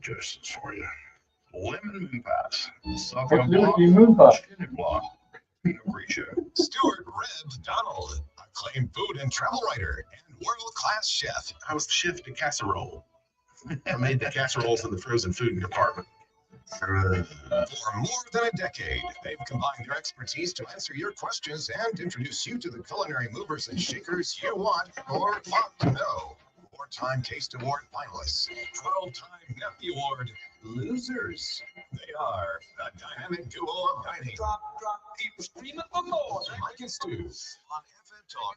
suggestions for you. Lemon Moon Pies, What's Sauvignon new with Blanc, your moon pie? Chenin Blanc, Pinot Grigio. Stuart Reb Donald, acclaimed food and travel writer and world-class chef. I was the chef de casserole. I made the casseroles in the frozen food department. For more than a decade, they've combined their expertise to answer your questions and introduce you to the culinary movers and shakers you want or want to know. Four-time Taste Award finalists, 12-time Nephew Award losers. They are the dynamic duo of dining. Drop, people screaming for more. Mike and Stu on FM Talk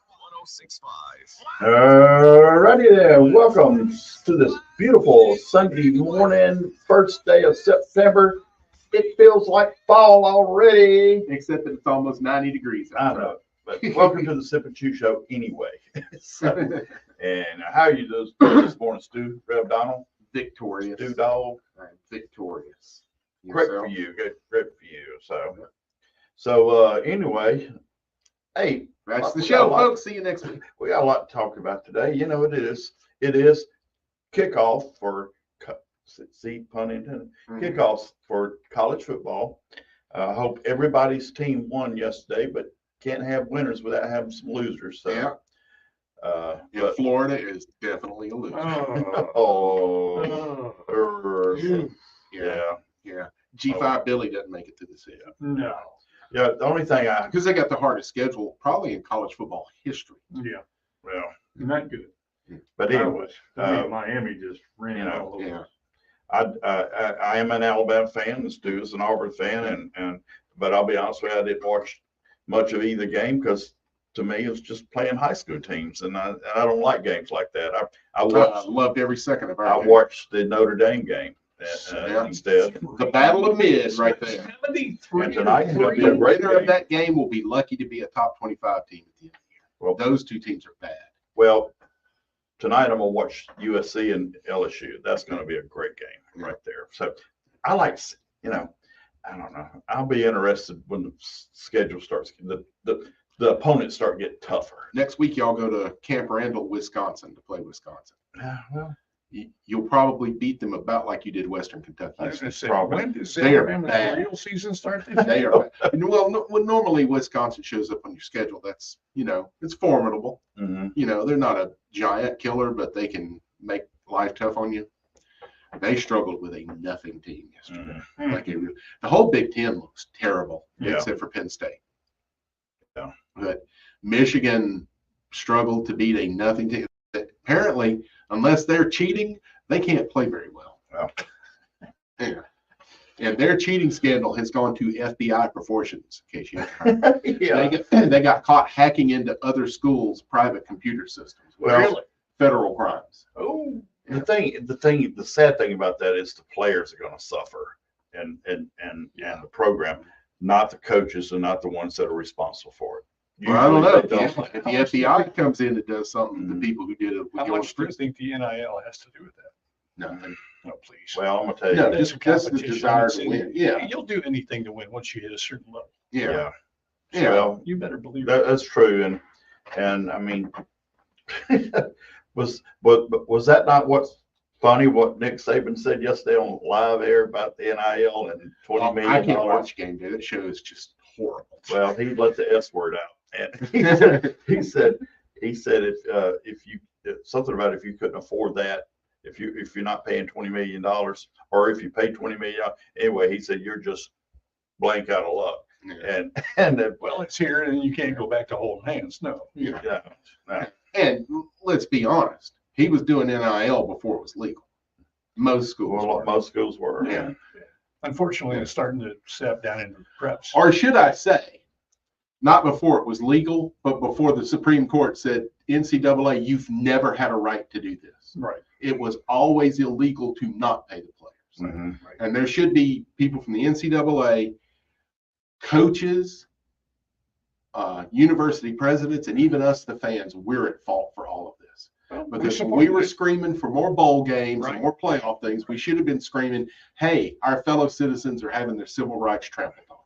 106.5. Alrighty there. Welcome to this beautiful Sunday morning, first day of September. It feels like fall already. Except that it's almost 90 degrees. I know. But welcome to the Sip and Chew Show anyway. And how are you this morning, Stu? Rev Donald? Victorious. Stu Dog? I'm victorious. Great for you. Good, great for you. So anyway, hey, That's the we show, got a lot- folks. See you next week. We got a lot to talk about today. You know, it is kickoff for, see, pun intended, kickoffs for college football. I hope everybody's team won yesterday, but can't have winners without having some losers. So, Yeah. Yeah, Florida is definitely a loser. Yeah. Yeah. G5 Billy doesn't make it to the city No. Yeah, the only thing because they got the hardest schedule probably in college football history. Yeah, well, not good. but anyway, Miami just ran you know, all over. Yeah. I am an Alabama fan, and Stu is an Auburn fan, but I'll be honest with you, I didn't watch much of either game because to me it's just playing high school teams, and I don't like games like that. I Loved every second of our game. watched the Notre Dame game instead. The Battle of Mid right there. 73 And tonight is going to be The a great winner of game. that game will be lucky to be a top 25 team at the end of the year. Well, Those two teams are bad. Well, tonight I'm gonna watch USC and LSU. That's gonna be a great game right there. So I like, I don't know. I'll be interested when the schedule starts. The opponents start getting tougher. Next week, y'all go to Camp Randall, Wisconsin to play Wisconsin. Well, You'll probably beat them about like you did Western Kentucky. I was going to say, Probably. when does They are Alabama's bad. real season start this They year? are well. When normally Wisconsin shows up on your schedule, that's it's formidable. mhm. They're not a giant killer, but they can make life tough on you. They struggled with a nothing team yesterday. Mhm. Like the whole Big Ten looks terrible, Yeah. except for Penn State. Yeah. But Michigan struggled to beat a nothing team. Apparently, unless they're cheating, they can't play very well. Well. Yeah. And their cheating scandal has gone to FBI proportions, in case you haven't heard. Yeah. They got caught hacking into other schools' private computer systems. Well, Federal crimes. oh, the sad thing about that is the players are going to suffer, and the program, not the coaches and not the ones that are responsible for it. Well, I don't know. Usually they If the FBI comes in and does something, the people who did it with How your much do you think the NIL has to do with that? nothing. No, please. Well, I'm gonna tell you. No, that. just because the desire to win. Yeah. You'll do anything to win once you hit a certain level. Yeah. Yeah. Well, You better believe it. that's true, and I mean, was that not what's funny? What Nick Saban said yesterday on live air about the NIL and $20 I million. can't watch game day. That show is just horrible. Well, he let the S word out, and he said if you something about if you couldn't afford that, if you're not paying $20 million, or if you pay $20 million anyway, he said you're just blank out of luck. Yeah. And Well, it's here and you can't go back to holding hands. No. yeah, no. And let's be honest, he was doing NIL before it was legal. Most schools Well, were. most schools were. Yeah. Unfortunately, it's starting to step down into preps. Or should I say, not before it was legal, but before the Supreme Court said, NCAA, you've never had a right to do this. Right. It was always illegal to not pay the players. Mhm. And there should be people from the NCAA, coaches, university presidents, and even us, the fans, we're at fault for all of this. Because we were screaming for more bowl games and Right. more playoff things. We should have been screaming, hey, our fellow citizens are having their civil rights trampled on.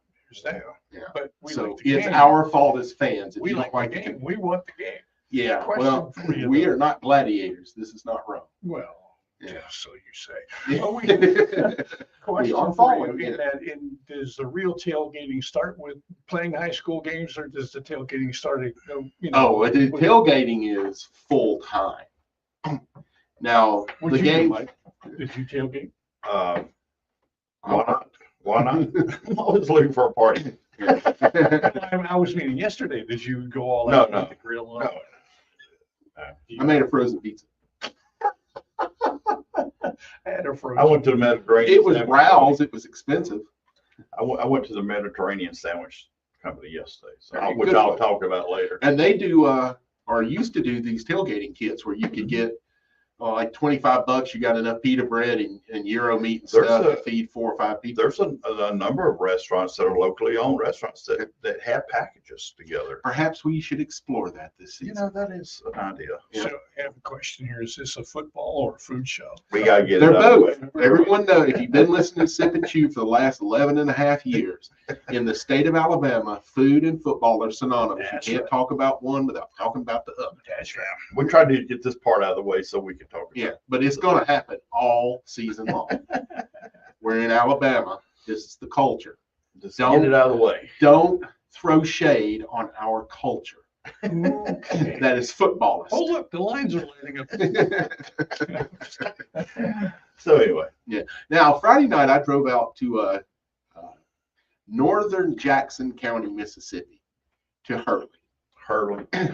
Yeah. But we So like the it's game. our fault as fans. If We you like don't the like game. We want the game. Yeah, Question well, for you, we though. are not gladiators. This is not Rome. Well, Yeah, so you say. Yeah. Well, Question are for falling, you, yeah. in that, does the real tailgating start with playing high school games, or does the tailgating start at, Oh, the with- tailgating is full time. Now, What the did you do, game, Mike? Did you tailgate? Why not? Why not? I'm always looking for a party. I was meaning yesterday. Did you go all No, out no, with the grill? no. I made a frozen pizza. I had a frozen. I went to the Mediterranean. It was Sandwich Rouse. It was expensive. Company. I went to the Mediterranean Sandwich Company yesterday, so Very which good I'll one. talk about later. And they do, or used to do these tailgating kits where you could get like $25. You got enough pita bread and Euro meat and There's stuff a- to feed 4 or 5 people. There's a number of restaurants that are locally owned restaurants that have packages together. Perhaps we should explore that this You season. know, that is an idea. So I have a question here. Is this a football or a food show? We gotta get They're it out of the both. way. Everyone knows, if you've been listening to Sip and Chew for the last 11 and a half years, in the state of Alabama, food and football are synonymous. That's You can't right. talk about one without talking about the other. That's right. We tried to get this part out of the way so we could talk. about Yeah, but it's going to happen all season long. We're in Alabama. This is the culture. Just Don't- get it out of the way. Don't throw shade on our culture. Okay. That is footballist. Oh, look, the lines are lighting up. So anyway, Now, Friday night, I drove out to northern Jackson County, Mississippi, to Hurley.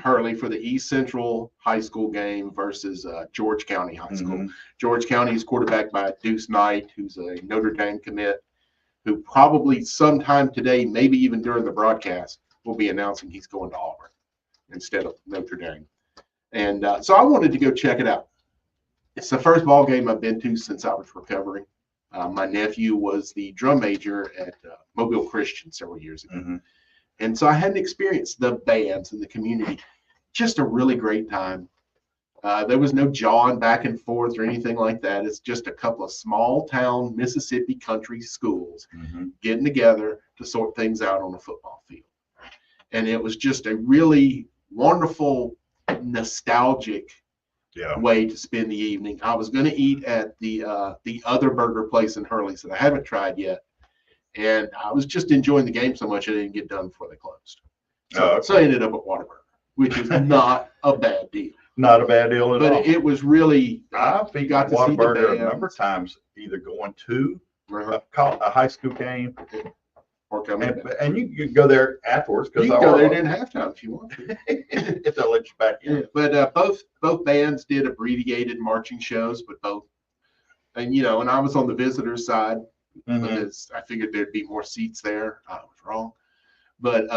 Hurley for the East Central High School game versus George County High School. Mhm. George County is quarterbacked by Deuce Knight, who's a Notre Dame commit, who probably sometime today, maybe even during the broadcast, will be announcing he's going to Auburn instead of Notre Dame. And so I wanted to go check it out. It's the first ball game I've been to since I was recovering. My nephew was the drum major at Mobile Christian several years ago. Mhm. And so I hadn't experienced the bands and the community. Just a really great time. There was no jawing back and forth or anything like that. It's just a couple of small town Mississippi country schools Mhm. getting together to sort things out on a football field. And it was just a really wonderful, nostalgic Yeah. way to spend the evening. I was going to eat at the other burger place in Hurley that I haven't tried yet. And I was just enjoying the game so much I didn't get done before they closed. So, Oh, okay. so I ended up at Whataburger, which is not a bad deal. Not a bad deal at all. But it was really, I've been got to see the Whataburger a bands. number of times, either going to uh, a high school game, or coming back. and you can go there afterwards You because can go there during halftime if you want to. if they'll let you back in. But both bands did abbreviated marching shows, but both, and and I was on the visitors side Mhm. because I figured there'd be more seats there. I was wrong, but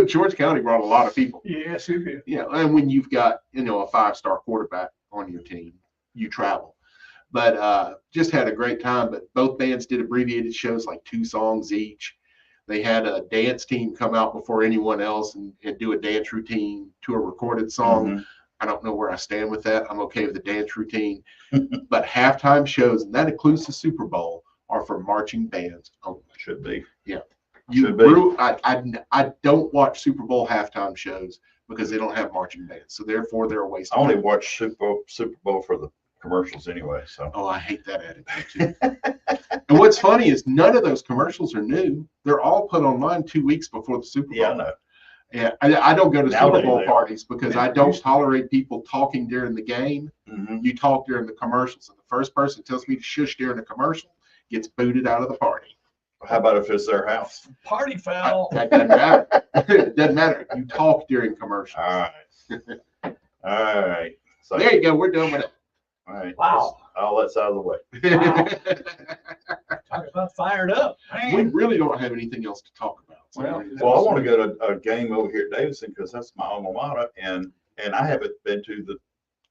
George County brought a lot of people. Yes, it did. Yeah, and when you've got a 5-star quarterback on your team, you travel. But just had a great time. But both bands did abbreviated shows, like 2 songs each. They had a dance team come out before anyone else and do a dance routine to a recorded song. Mhm. I don't know where I stand with that. I'm okay with the dance routine. But halftime shows, and that includes the Super Bowl, are for marching bands only. Should be. You Should be. I don't watch Super Bowl halftime shows because they don't have marching bands. So therefore they're a waste I of only money. watch Super Bowl for the commercials anyway. So Oh, I hate that attitude too. And what's funny is none of those commercials are new. They're all put online 2 weeks before the Super Bowl. yeah, I know. Yeah, I don't go to Super Nowadays Bowl they are. parties because I don't tolerate people talking during the game. Mhm. You talk during the commercials, and the first person tells me to shush during the commercial gets booted out of the party. How about if it's their house? Party foul. That doesn't matter. It doesn't matter. You talk during commercials. All right. All right. So There you go. We're done with all right. Wow. All that's out of the way. it. Talk about fired up. We Man. really don't have anything else to talk about. So Well, Well, I want to go to a game over here at Davidson because that's my alma mater, and I haven't been to the.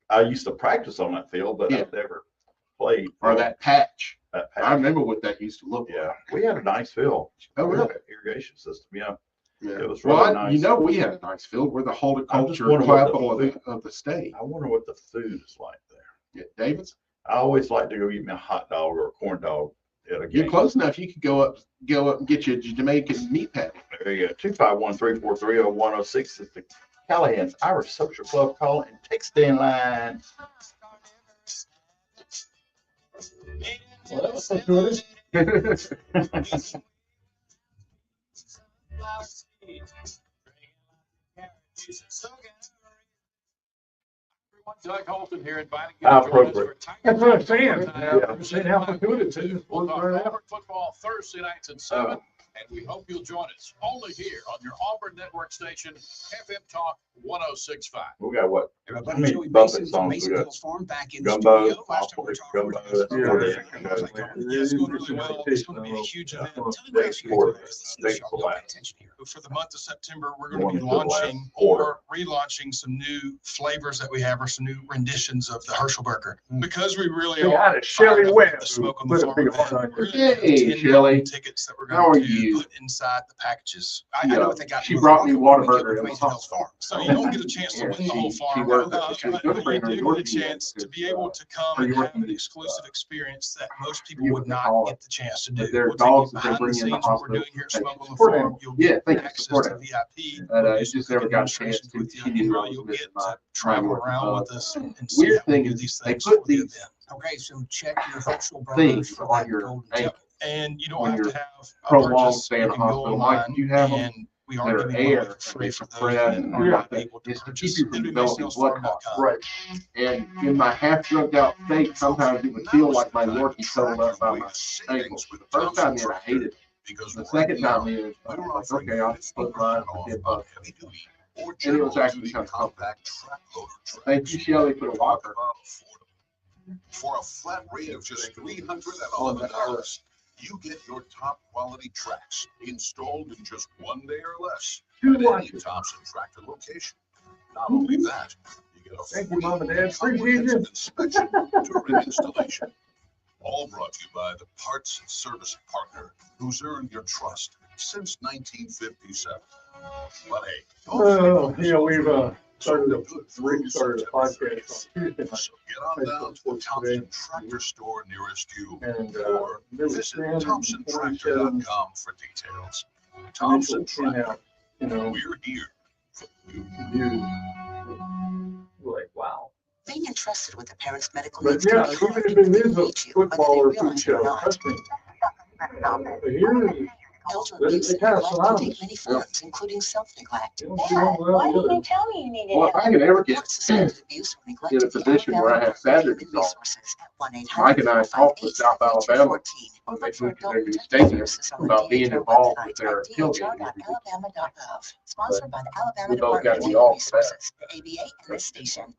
I used to practice on that field, but Yeah. I've never played. or that patch. that I patch. remember what that used to look like. Yeah, we had a nice field. Oh, really? Irrigation system. Yeah. Yeah. It was Well, really nice. we had a nice field. We're the I'm just horticulture wondering what the capital food- of the state. I wonder what the food is like there. Yeah, David's. I always like to go eat me a hot dog or a corn dog at a You're game. close enough. You could go up and get you a Jamaican meat patty. There you go. 251-343-0106 is the Callahan's Irish Social Club call and text in line. Well, that was fortuitous. Doug Holton here inviting you to join us for Appropriate. Tiger That's what I'm saying. Football. I'm saying how fortuitous it is. We'll talk Auburn football Thursday nights at 7, and we hope you'll join us only here on your Auburn Network station, FM Talk 106.5. We got what? Everybody, many Joey Buffett Mason from songs we Mason got? Hills Farm back in the Gumbo, studio. Last time we talked, we were Gumbo, talking about yeah, Florida. yeah, It's like, yeah, it's going really well. It's going to be a huge event. Tell me what else you Export, got. Listen to the show. Don't pay export. attention here. For the month of September, we're You going to be want to do the last launching quarter. or relaunching some new flavors that we have, or some new renditions of the Herschel Burger, because we really They are. had a Shelley fired up Webb with the Smoke on the put a Farm big event. heart on We're your- gonna have Hey, 10 Shelley. tickets that we're How are going to you? put inside the packages. I know what they got. She in brought me Florida. Whataburger With in the Mason Hills Farm. So you don't get a chance to Yeah, win the whole she farm, worked- but she was you gonna bring her do your get a chance to be able to come for and your have an community exclusive experience that most people You would would not call get the chance to do. But there are We'll take dogs you that they behind the bring in the scenes, what we're hospital. doing here at Smoke on the Support Farm. him. You'll Yeah, get thank you, access support to him. VIP. And We'll do it's some just never cooking got a chance demonstrations to with you. continue Really, those you'll with get my to travel work. around with us and see Weird how we thing do is these they things put for the these event. Okay, so check your Herschel Burger things for on that your golden ankle. ticket. And you don't When have to you're have a prolonged purchase. stay You in the can go hospital. Mike, online, do you have them and we that are are giving air them away for free and for those suppress that and are Yeah. not able to It's to keep purchase. you from Through developing blood clots. MasonHillsFarm.com. Right. And in my half drugged out state, sometimes it would feel like my Yorkie settled up by my ankles. The first time in, I hated it. The second time in, I was like, okay, I'll just put mine for $10. And it was actually kind of comfortable. Thank you, Shelley, for the walker. For a flat rate of just $311, you get your top quality tracks installed in just 1 day or less Two at any watches. Thompson Tractor location. Not only that, you get a Thank you, free Mom and Dad. Appreciate comprehensive you. inspection during installation. All brought to you by the parts and service partner who's earned your trust since 1957. But hey, Oh, yeah, we've started so a good Rick started a podcast on Tuesday night, So get on down to the Thompson Tractor store nearest you, and or there was visit 347 ThompsonTractor.com for details. initial Thompson Tractor, in-out, you know, we're here for you. views. We're like, wow. Being entrusted with a parent's medical But needs yeah, can be hard. even if it is People a hate you, whether football they or realize food it or show, not. trust me. But here, Elder They- abuse they and kind of neglect can surround take us. many forms, including self-neglect. you don't see one without Why the didn't you other. tell me you needed Well, if help? I could ever get Report suspected abuse or neglect in a to the position where I Alabama have Department of Saturday Human off, Resources at Mike and I talked with South Alabama 1-800-242-14, or when they look for moved to adult their new protective stadium services on the about being DHR involved website with their at tailgating. dhr.alabama.gov. Sponsored by the Alabama We both Department gotta of be Human all for that. Resources, the ABA, and this station.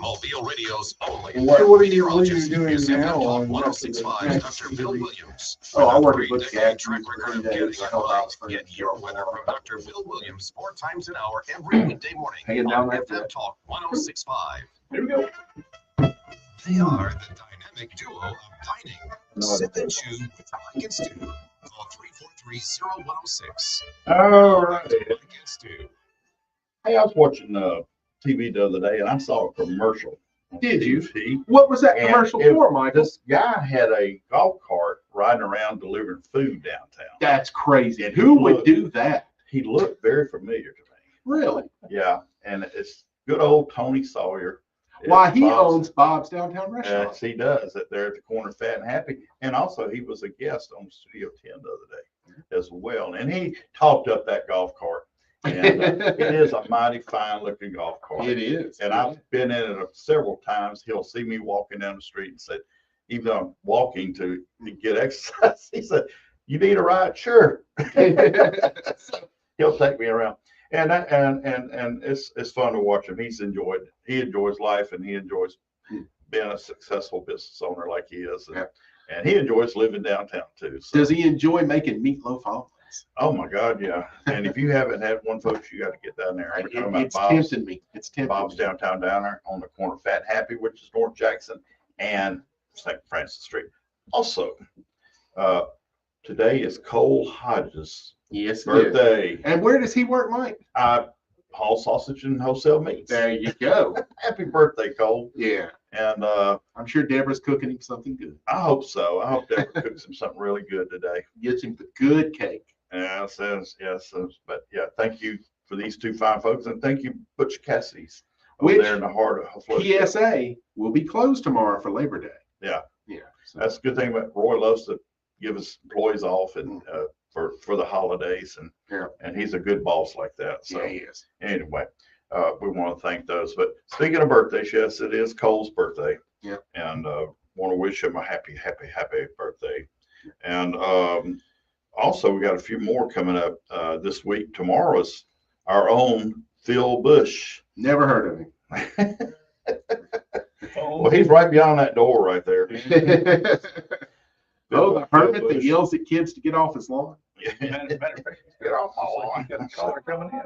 Mobile Radio's only. So what are you meteorologist doing is now FM Talk on 1065, Dr. Bill Williams. Oh, I work at With a Butch three-decade Gag track for record 3 of getting days. it I help right. out for Get your weather from Dr. Bill Williams 4 times an hour every weekday morning Hanging down on that FM thread. Talk 1065. Here we go. They are the dynamic duo of dining. Sip and chew with Mike and Stu. Call 343-0106. All right. Mike and Stu. Hey, I was watching TV the other day and I saw a commercial. on Did you? TV. What was that And commercial it- for, Michael? This guy had a golf cart riding around delivering food downtown. That's crazy. And Who he would looked- do that? He looked very familiar to me. Really? Yeah, and it's good old Tony Sawyer. Why, he Bob's- owns Bob's Downtown Restaurant. Yes, he does. That there at the corner, Fat and Happy, and also he was a guest on Studio 10 the other day as well. And he talked up that golf cart, and it is a mighty fine looking golf cart. It is. And I've been in it several times. He'll see me walking down the street and say, even though I'm walking to get exercise, he said, "You need a ride?" Sure. He'll take me around. And it's fun to watch him. He enjoys life, and he enjoys being a successful business owner like he is. And he enjoys living downtown too. So, Does he enjoy making meatloaf omelets? oh my God, yeah. And if you haven't had one, folks, you got to get down there. Every time about It's tempting me. It's tempting Bob's me. downtown downer on the corner of Fat and Happy, which is North Jackson and St. Francis Street. Also, today is Cole Hodges' Yes, it is. birthday. And where does he work, Mike? Hall Sausage and Wholesale Meats. There you go. Happy birthday, Cole. Yeah. And I'm sure Deborah's cooking him something good. I hope so. I hope Deborah cooks him something really good today. Gets him the good cake. Yes. But yeah, thank you for these two fine folks. And thank you, Butch Cassidy's over Which there in the heart of Flushing. PSA will be closed tomorrow for Labor Day. Yeah. Yeah. That's a good thing about Roy loves to give his employees off and, for the holidays Yeah. and he's a good boss like that. So Yeah, he is. anyway, we want to thank those. But speaking of birthdays, yes, it is Cole's birthday. Yeah. And want to wish him a happy birthday. And also, we got a few more coming up this week. Tomorrow's our own Phil Bush. Never heard of him. Well, he's right beyond that door right there. Oh, the hermit that Bush. yells at kids to get off his lawn. Matter of fact, Get off my lawn. got a caller coming in.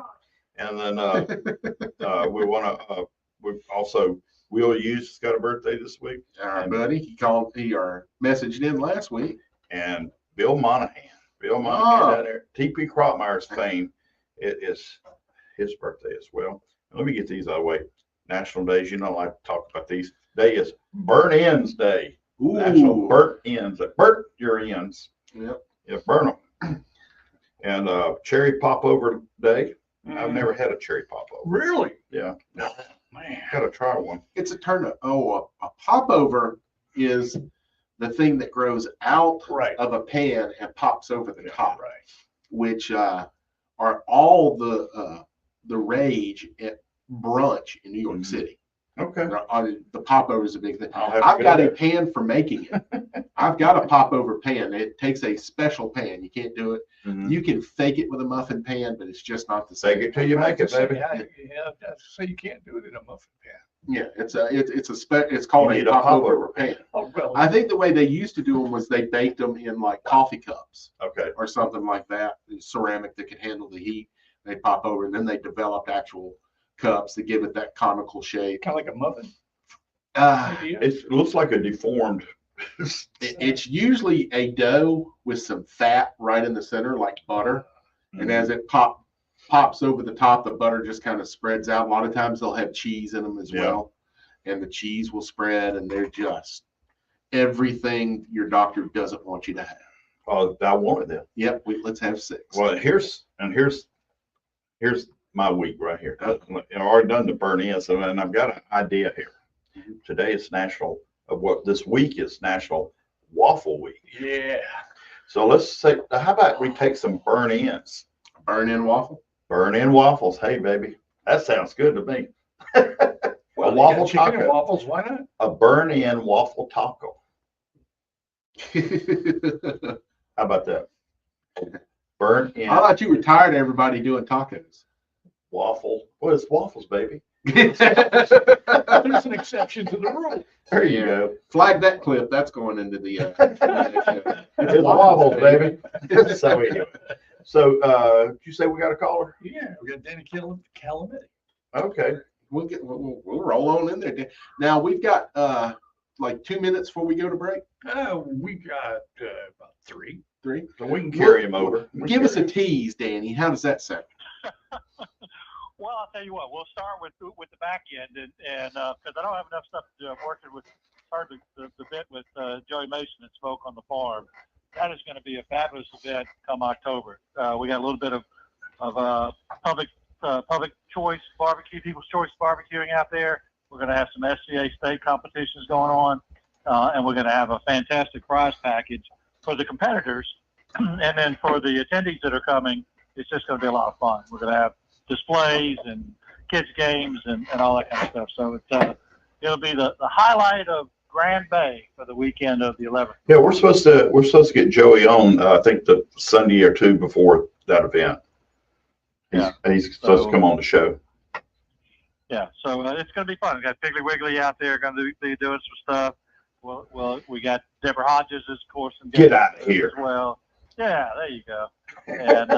And then we want to. Will Hughes has got a birthday this week, Our buddy, he messaged in last week. and Bill Monahan. Bill Monahan Oh. down there, TP Cropmeyer's fame. It is his birthday as well. Let me get these out of the way. National days, I like to talk about these. Day is Burn Ends Day. National Burnt Ends. Burnt your ends. Yep. Yeah, burn them. And Cherry Popover Day. I've never had a cherry popover. Really? Yeah, Man. gotta try one. It's a turnip. Oh, a popover is the thing that grows out Right. of a pan and pops over the top, Right. which are all the rage at brunch in New York Mhm. City. Okay. The popover is a big thing. I'll have to I've go got a there. pan for making it. I've got a popover pan. It takes a special pan. You can't do it. Mhm. You can fake it with a muffin pan, but it's just not the same. Take it till you make it, baby. Yeah, say you can't do it in a muffin pan. Yeah, it's called You a need a popover popover pan. Oh, well. I think the way they used to do them was they baked them in like coffee cups Okay. or something like that, ceramic that could handle the heat. They pop over, and then they developed actual cups that give it that conical shape. Kind of like a muffin Uh, idea. It looks like a deformed. it's usually a dough with some fat right in the center, like butter. And as it pops over the top, the butter just kind of spreads out. A lot of times they'll have cheese in them as Yeah. well. And the cheese will spread, and they're just everything your doctor doesn't want you to have. Oh, I wanted them. Yep, let's have 6. Well, here's my week right here. I've already done the burn in, so and I've got an idea here. Today is this week is National Waffle Week. Yeah. So let's say, how about we take some burn ins? Burn-in waffle. Burn in waffles. Hey, baby. That sounds good to me. Well, A you got waffle chicken and taco. waffles, why not? A burn in waffle taco. How about that? Burn in I thought you were tired of everybody doing tacos. waffle. Well, it's waffles, baby. There's an exception to the rule. There you Yeah. go. Flag that clip. That's going into the. It's waffles, baby. So anyway. So, did you say we got a caller? Yeah, we got Danny Calamity. Okay. We'll roll on in there. Now we've got like 2 minutes before we go to break. We got about 3. 3. So we can carry him over. Give us a tease, Danny. How does that sound? Well, I'll tell you what. We'll start with the back end, and because I don't have enough stuff to working with. Heard the bit with Joey Mason at Smoke on the Farm. That is going to be a fabulous event come October. We got a little bit of public choice barbecue, people's choice barbecuing out there. We're going to have some SCA state competitions going on, and we're going to have a fantastic prize package for the competitors, and then for the attendees that are coming. It's just going to be a lot of fun. We're going to have displays and kids games and all that kind of stuff. So it'll be the highlight of Grand Bay for the weekend of the 11th. Yeah, we're supposed to get Joey on. I think the Sunday or two before that event. He's supposed to come on the show. Yeah, so it's going to be fun. We got Piggly Wiggly out there going to be doing some stuff. Well, we got Deborah Hodges, of course. And Get out of here. As well. Yeah, there you go. And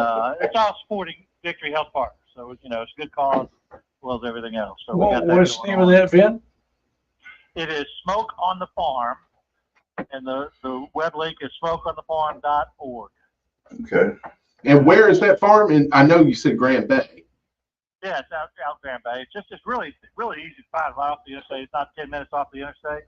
it's all supporting Victory Health Partners. So, it's a good cause as well as everything else. So we got that What's the going name on. of that event? It is Smoke on the Farm, and the web link is smokeonthefarm.org. Okay. And where is that farm? And I know you said Grand Bay. Yeah, it's out Grand Bay. It's really easy to find right off the interstate. It's not 10 minutes off the interstate,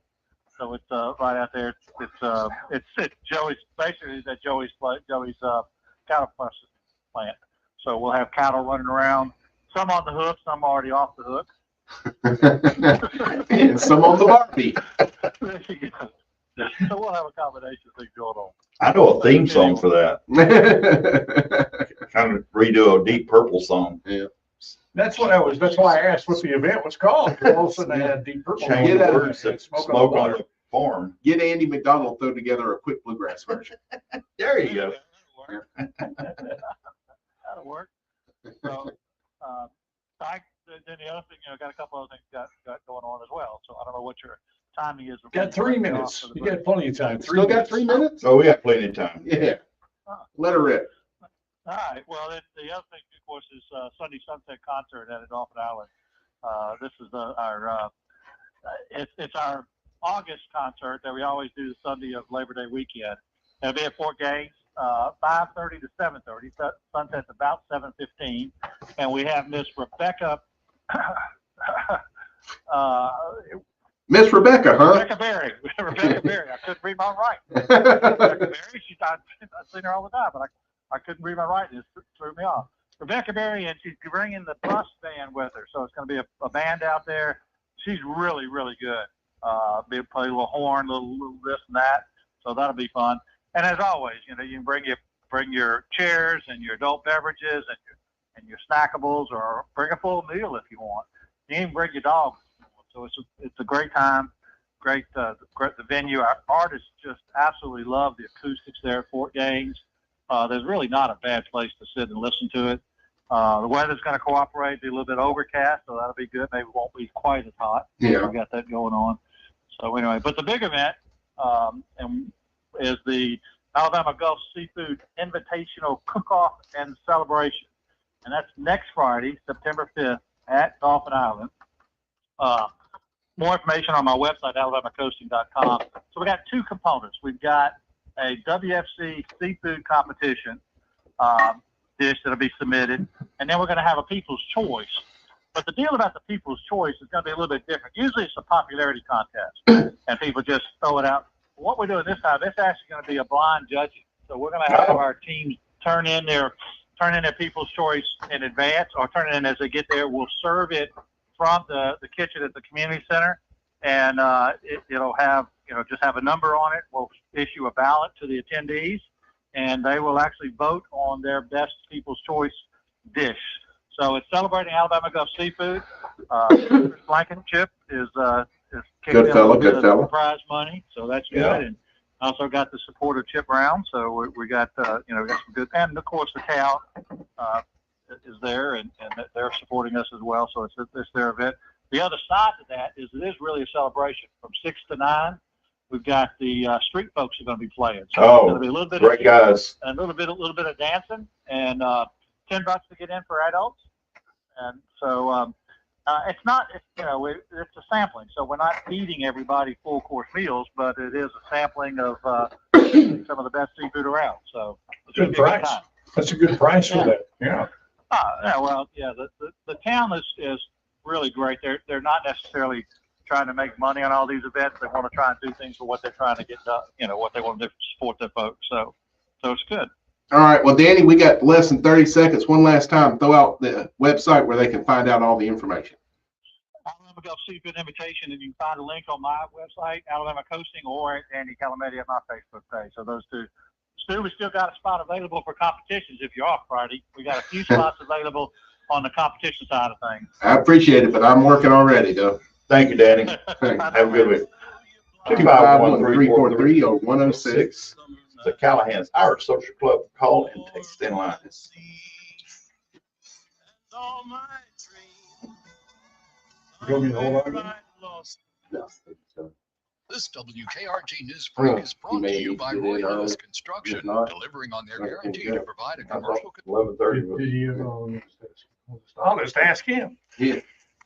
so it's right out there. It's Joey's basically that Joey's cattle processing plant. So we'll have cattle running around, some on the hook, some already off the hook. And some on the Barbie. There you go. So we'll have a combination of things going on. I know a theme song for that. Kind of redo a Deep Purple song. That's why I asked what the event was called. 'Cause all of a sudden I had Deep Purple. Change Get the out. words to Smoke on the Farm. Get Andy McDonald, throw together a quick bluegrass version. There you go. That'll work. So, then the other thing, got a couple other things got going on as well. So I don't know what your timing is. Got 3 minutes. You got plenty of time. Still got 3 minutes? Oh, we got plenty of time. Yeah. Let her rip. All right. Well, the other thing, of course, is Sunday Sunset Concert at Dolphin Island. This is it's our August concert that we always do the Sunday of Labor Day weekend. It'll be at Fort Gaines, 5:30 to 7:30. Sunset's about 7:15, and we have Miss Rebecca. Miss Rebecca, huh? Rebecca Berry. Rebecca Berry. I couldn't read my writing. Rebecca Berry. I've seen her all the time, but I couldn't read my writing. It threw me off. Rebecca Berry, and she's bringing the bus band with her. So it's going to be a band out there. She's really, really good. Play a little horn, little this and that. So that'll be fun. And as always, you can bring your chairs and your adult beverages and your snackables, or bring a full meal if you want. You can even bring your dog. So it's a great time. Great the venue. Our artists just absolutely love the acoustics there at Fort Gaines. There's really not a bad place to sit and listen to it. The weather's going to cooperate. Be a little bit overcast, so that'll be good. Maybe it won't be quite as hot. Yeah. We got that going on. So anyway, but the big event is the Alabama Gulf Seafood Invitational Cook-Off and Celebration, and that's next Friday, September 5th, at Dolphin Island. More information on my website, alabamacoasting.com. So we got two components. We've got a WFC seafood competition dish that'll be submitted, and then we're going to have a People's Choice. But the deal about the People's Choice is going to be a little bit different. Usually it's a popularity contest, and people just throw it out. What we're doing this time, it's actually going to be a blind judging. So we're going to have our teams turn in their People's Choice in advance, or turn it in as they get there. We'll serve it from the kitchen at the community center, and it'll have just have a number on it. We'll issue a ballot to the attendees, and they will actually vote on their best People's Choice dish. So it's celebrating Alabama Gulf Seafood. Blankenship is Good fella. Prize money, so that's good. Yeah. And also got the support of Chip Brown, so we got we got some good, and of course the town is there, and they're supporting us as well. So it's their event. The other side to that is it is really a celebration from 6 to 9. We've got the street folks are going to be playing. So it's going to be a little bit great guys. and a little bit of dancing, and $10 to get in for adults. And so it's a sampling. So we're not feeding everybody full course meals, but it is a sampling of some of the best seafood around. So it's Good price. That's a good price for that. Yeah. The town is really great. They're not necessarily trying to make money on all these events. They want to try and do things for what they're trying to get done. What they want to do to support their folks. So it's good. All right. Well, Danny, we got less than 30 seconds. One last time, throw out the website where they can find out all the information. Alabama Gulf Seafood Invitation, and you can find a link on my website, Alabama Coasting, or Andy Calameti at my Facebook page. So those two. Stu, we still got a spot available for competitions if you're off Friday. We got a few spots available on the competition side of things. I appreciate it, but I'm working already, though. Thank you, Danny. Thanks. Have a good week. 251-343-0106. The Callahan's Irish Social Club call and text in line. You want me to hold on? This WKRG News Break is brought to you by Roy Lewis Construction, delivering on their guarantee to provide a commercial. 11:30. I'll just ask him. Yeah.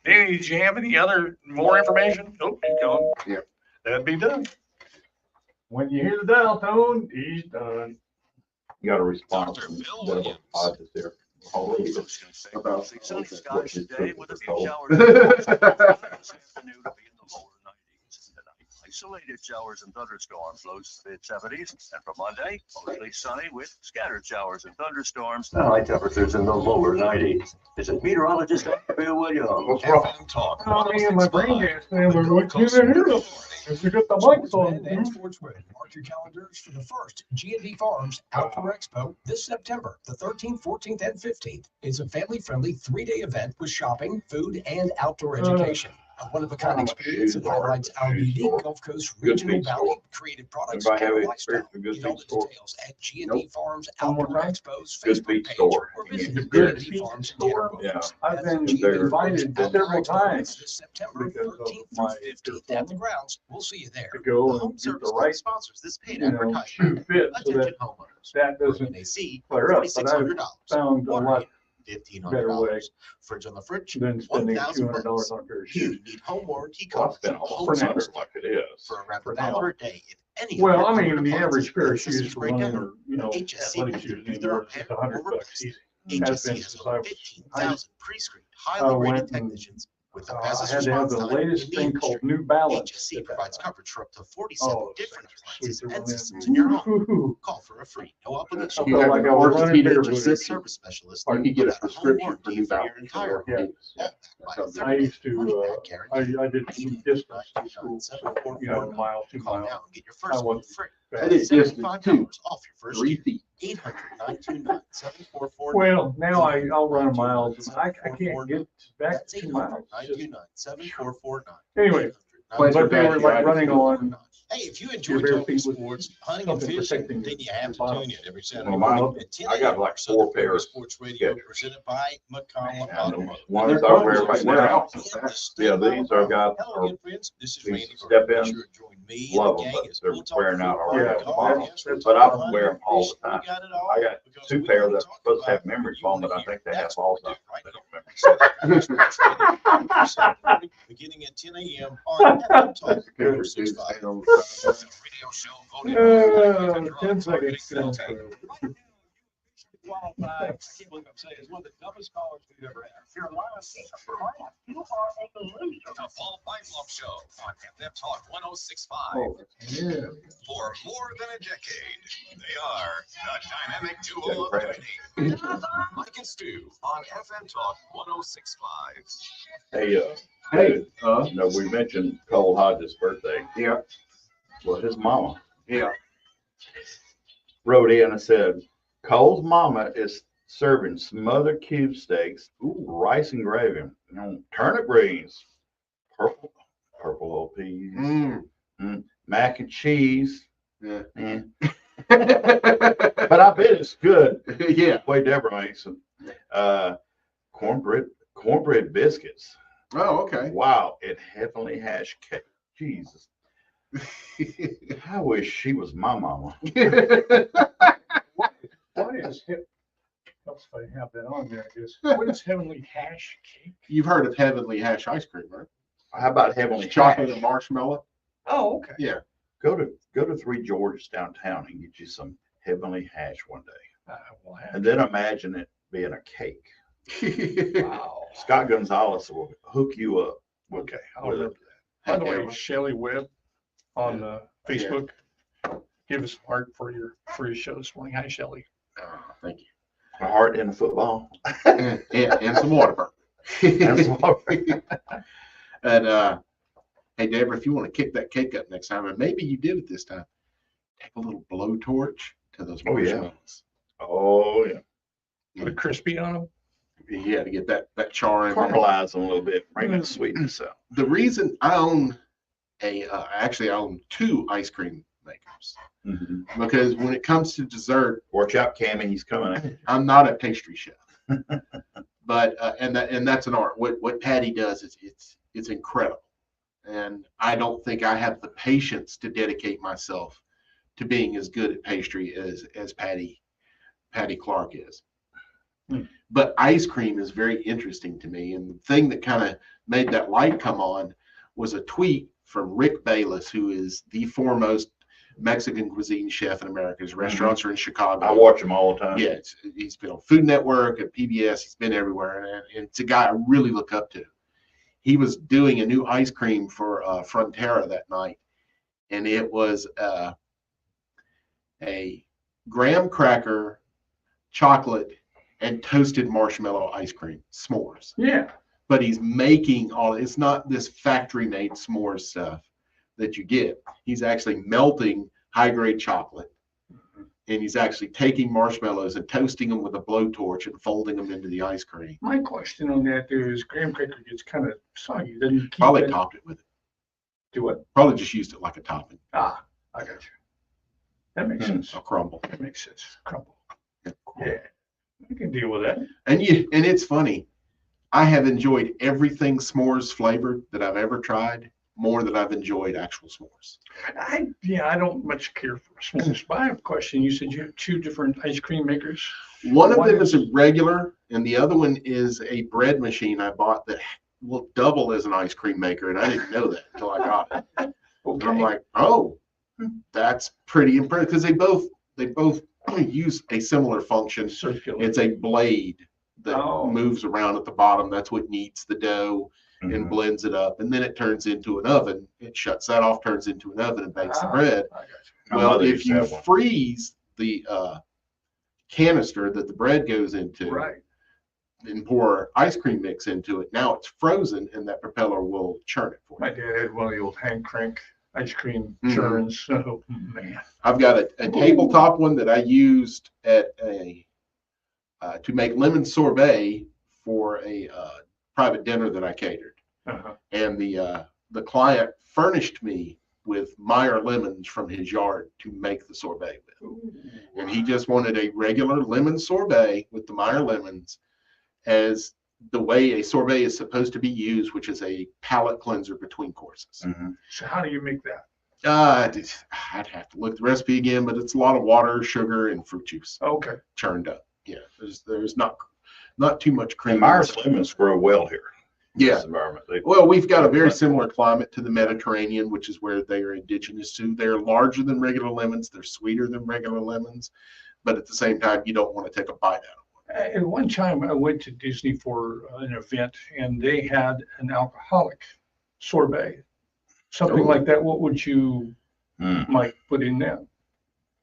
Danny, did you have any more information? Nope, he's gone. Yeah. That'd be done. When you hear the dial tone, he's done. You got a response Dr. from Bill Deborah Williams. Hodges here. About Sunny skies today with a few Cold. showers. This afternoon will be in the lower 90s. Tonight, high isolated showers and thunderstorms, lows mid-70s. And for Monday, mostly sunny with scattered showers and thunderstorms. High temperatures in the lower 90s. This is meteorologist Bill Williams. FM Talk. Oh, me and my brain gas family, what can I hear? If you get the mics on. And Sportswood. Mark your calendars for the first G&D Farms Outdoor Expo this September, the 13th, 14th, and 15th. It's a family-friendly 3-day event with shopping, food, and outdoor education. A one-of-a-kind experience that highlights our unique Gulf Coast regional valley creative products Anybody have and any lifestyle. experience with Good Get all Feet the store? details at G&D Farms Outdoor Expo's Good Facebook Feet page store. or visit Good G&D Feet Farms store. Yeah. I've been They're- invited several times this September because of 13th my through 15th at the grounds. We'll see you there. to go The and Home get Service the right, sponsors this paid you know, advertisement. shoe fit so Attention that homeowners. that For doesn't NAC, flare up. But I've $4,600. found a Water lot heater, better way $1,500. Fridge on the fridge, than spending $1,000. $200 on a pair of You shoes. need home warranty Well, I coverage. spent Home almost now. Service like it is. for around For $1 now. a day. If any of Well, your I mean, favorite the appliances average pair and of shoes systems for break running, down, or, you know, HSC running can shoes do their anymore, repair it's or $100 replace. easy. Has been HSC has since over I 15,000 pre-screened, I highly rated went and, technicians with the I fastest had to have response the time in latest the thing industry. called New Balance. HSC at that provides time. coverage for up to 47 Oh, different sweet appliances to and run in. systems in your home. Woo-hoo. Call for a free, no I obligation. felt like I was running Orthopedic barefooted. prescription. Service specialist. You could get a without home prescription for warranty New for your Balance. entire Yeah. home. Yeah. By That sounds a I used 30-day money-back to, guarantee. I did some distance to school, you know, a mile, 2 Call miles. now and get your I first one wasn't free. I did distance $75 too. off your first 3 year. feet. 800-929-7449. Well, now I'll run miles, and I can't get back That's 2 miles. It's just- 800-929-7449. Anyway, Plans but for they were like backyard running on, Hey, if you Your enjoy bare talking feet with sports, hunting and something fishing, protecting then your you have to bottom. tune in every Saturday Well, morning mine- at 10 I got a.m. like Southern 4 Prairie pairs Sports Radio, scheduled. presented by McCollum And Automotive. one They're is over probably here right somewhere now. else. Yeah, these I've got Hello are again, friends. This is these Randy. step Be ins. sure to join me Love and the them, gang but as they're we'll talk wearing out football, already. golf, That's But I hunting, wear them all the fishing, we time. got it all I got because 2 we pairs wanna that's talk supposed to about have memory you foam, wanna but I hear. think they have That's what we Alzheimer's. do right They now. don't remember. Saturday morning, beginning at 10 a.m. on FM Talk 106.5. Radio show voted 10 seconds. qualified. I can't believe I'm saying it's one of the dumbest callers we've ever had. You're lying. You are a loser. The Paul Fifelove Show on FM Talk 106.5. Oh, yeah. For more than a decade, they are the dynamic duo Yeah, of right. winning. Mike and Stu on FM Talk 106.5. Hey, no, we mentioned Cole Hodges' birthday. Yeah. Well, his mama Yeah. wrote in and said, Cole's mama is serving smothered cube steaks, rice and gravy, turnip greens, purple old peas, mac and cheese. Yeah. Eh. But I bet it's good. Yeah. Way Deborah makes them. Cornbread biscuits. Oh, okay. Wow, and heavenly hash cake. Jesus. I wish she was my mama. What is hip? Else if I have that on there, I guess. What is heavenly hash cake? You've heard of Heavenly Hash ice cream, right? How about heavenly Chocolate hash? and marshmallow. Oh, okay. Yeah. Go to 3 Georges downtown and get you some heavenly hash one day. We'll have And then imagine it being a cake. Wow. Scott Gonzalez will hook you up. Okay, I'll remember that. By the way, Shelley Webb on Facebook, give us a heart for your show this morning. Hi, Shelley. Thank you. A heart in football. And some water. And some water. And hey, Deborah, if you want to kick that cake up next time, and maybe you did it this time, take a little blowtorch to those Oh, yeah. marshmallows. Oh, yeah. Put a crispy on them. Yeah, to get that char in there. Caramelize them a little bit, bring that sweetness out. The reason I own actually I own 2 ice cream makers Mm-hmm. because when it comes to dessert, Watch out, Cammy, he's coming in. I'm not a pastry chef, but and that's an art. What Patty does is it's incredible, and I don't think I have the patience to dedicate myself to being as good at pastry as Patty Clark is. But ice cream is very interesting to me, and the thing that kind of made that light come on was a tweet from Rick Bayless, who is the foremost Mexican cuisine chef in America. His restaurants are in Chicago. I watch him all the time. Yeah, he's been on Food Network and PBS. He's been everywhere, and it's a guy I really look up to. He was doing a new ice cream for Frontera that night, and it was a graham cracker, chocolate, and toasted marshmallow ice cream s'mores. Yeah. But he's making all. It's not this factory-made s'mores stuff that you get. He's actually melting high-grade chocolate, and he's actually taking marshmallows and toasting them with a blowtorch and folding them into the ice cream. My question on that is graham cracker gets kind of soggy. Doesn't keep Probably it- topped it with it. Do what? Probably just used it like a topping, Ah, I got you. That makes sense. a crumble. That makes sense. Crumble. Yeah. I can deal with that. And it's funny. I have enjoyed everything s'mores flavored that I've ever tried more than I've enjoyed actual s'mores. I don't much care for s'mores. But I have a question. You said you have 2 different ice cream makers. One of One them is a regular, and the other one is a bread machine I bought that will double as an ice cream maker, and I didn't know that until I got it. And I'm like, oh, that's pretty impressive because they both use a similar function. Circular. It's a blade that Oh. moves around at the bottom. That's what kneads the dough and blends it up, and then it turns into an oven. It shuts that off, turns into an oven, and bakes the bread. I got you. My Well, mother if used to you have one. freeze the canister that the bread goes into, Right. and pour ice cream mix into it, now it's frozen, and that propeller will churn it for My you. dad had one of the old hand crank ice cream Mhm. churns. Oh, man. I've got a tabletop one that I used at a to make lemon sorbet for a private dinner that I catered, Uh-huh. and the client furnished me with Meyer lemons from his yard to make the sorbet with. And he just wanted a regular lemon sorbet with the Meyer lemons as the way a sorbet is supposed to be used, which is a palate cleanser between courses. So how do you make that? I'd have to look at the recipe again, but it's a lot of water, sugar, and fruit juice Okay. churned up. Yeah, there's not too much cream. And Myers lemons grow well here. in Yeah. this environment. Well, we've got a very similar climate to the Mediterranean, which is where they are indigenous to. They're larger than regular lemons. They're sweeter than regular lemons, but at the same time, you don't want to take a bite out of them. At one time, I went to Disney for an event, and they had an alcoholic sorbet, something Ooh. like that. What would you might put in that?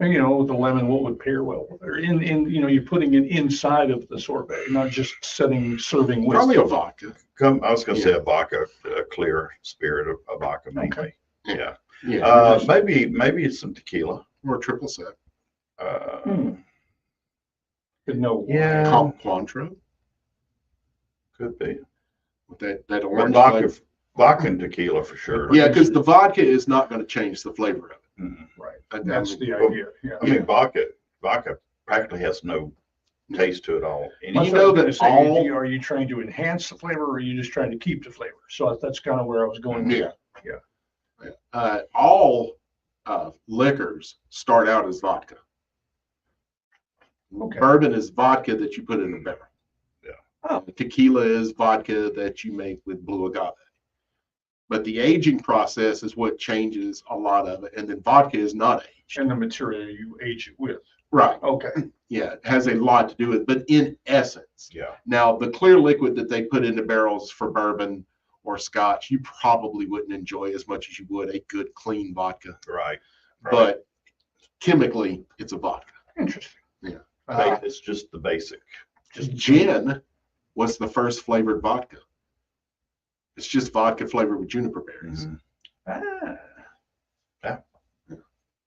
And, the lemon, what would pair well with it? Or you're putting it inside of the sorbet, not just serving with. Probably a vodka. I was going to say a vodka, a clear spirit of a vodka, maybe. Okay. Yeah. Yeah. Maybe it's some tequila. Or a triple sec. But no. Yeah. Cointreau. Could be. With that Or orange vodka, flavor. vodka and tequila for sure. Yeah, because the vodka is not going to change the flavor of it. Right. And That's the idea. Yeah. I mean, vodka practically has no taste to it all. You That's know what I was that gonna say. all- Are you trying to enhance the flavor, or are you just trying to keep the flavor? So that's kind of where I was going with Yeah. that. All liquors start out as vodka. Okay. Bourbon is vodka that you put in a barrel. Yeah. Tequila is vodka that you make with blue agave. But the aging process is what changes a lot of it. And then vodka is not aged. And the material you age it with. Right. Okay. Yeah, it has a lot to do with it. But in essence, Yeah. now the clear liquid that they put into barrels for bourbon or scotch, you probably wouldn't enjoy as much as you would a good clean vodka. Right. But chemically, it's a vodka. Interesting. Yeah. It's just the basic. Gin was the first flavored vodka. It's just vodka flavored with juniper berries. Ah. Yeah.